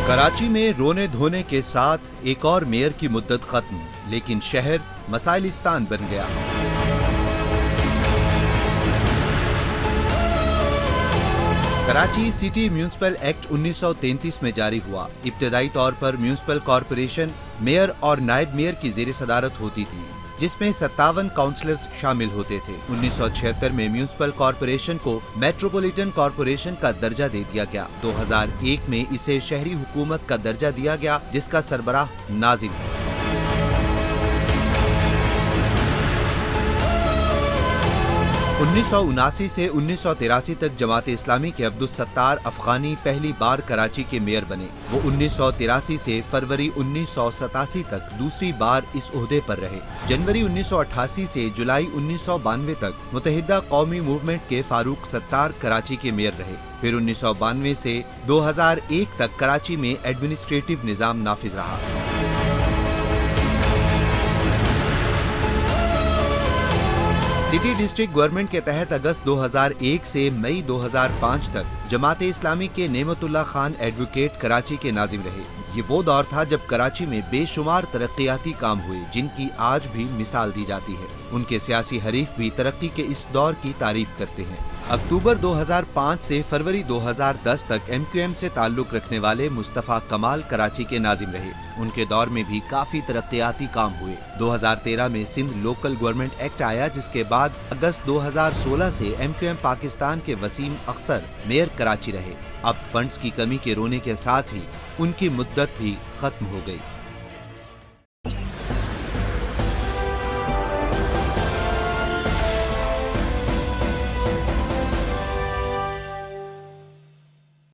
कराची में रोने धोने के साथ एक और मेयर की मुद्दत खत्म, लेकिन शहर मसाइलिस्तान बन गया। कराची सिटी म्यूनिसिपल एक्ट 1933 में जारी हुआ। इब्तदाई तौर पर म्यूनिसिपल कॉरपोरेशन मेयर और नायब मेयर की जेर सदारत होती थी, जिसमें 57 काउंसलर्स शामिल होते थे। 1976 में म्यूनिसिपल कॉरपोरेशन को मेट्रोपॉलिटन कॉरपोरेशन का दर्जा दे दिया गया। 2001 में इसे शहरी हुकूमत का दर्जा दिया गया, जिसका सरबराह नाजिम है। 1979 से 1983 तक जमात इस्लामी के अब्दुल सत्तार अफगानी पहली बार कराची के मेयर बने। वो 1983 से फरवरी 1987 तक दूसरी बार इस ओहदे पर रहे। जनवरी 1988 से जुलाई 1992 तक मुत्तहिदा कौमी मूवमेंट के फारूक सत्तार कराची के मेयर रहे। फिर 1992 से 2001 तक कराची में एडमिनिस्ट्रेटिव निज़ाम नाफिज रहा। सिटी डिस्ट्रिक्ट गवर्नमेंट के तहत अगस्त 2001 से मई 2005 तक जमात इस्लामी के नेमतुल्लाह खान एडवोकेट कराची के नाजिम रहे। ये वो दौर था जब कराची में बेशुमार तरक्याती काम हुए, जिनकी आज भी मिसाल दी जाती है। उनके सियासी हरीफ भी तरक्की के इस दौर की तारीफ करते हैं। अक्टूबर 2005 से फरवरी 2010 तक MQM से ताल्लुक रखने वाले मुस्तफ़ा कमाल कराची के नाजिम रहे। उनके दौर में भी काफी तरक्याती काम हुए। 2013 में सिंध लोकल गवर्नमेंट एक्ट आया, जिसके बाद अगस्त 2016 से MQM पाकिस्तान के वसीम अख्तर मेयर कराची रहे। अब फंड्स की कमी के रोने के साथ ही उनकी मुद्दत भी खत्म हो गई।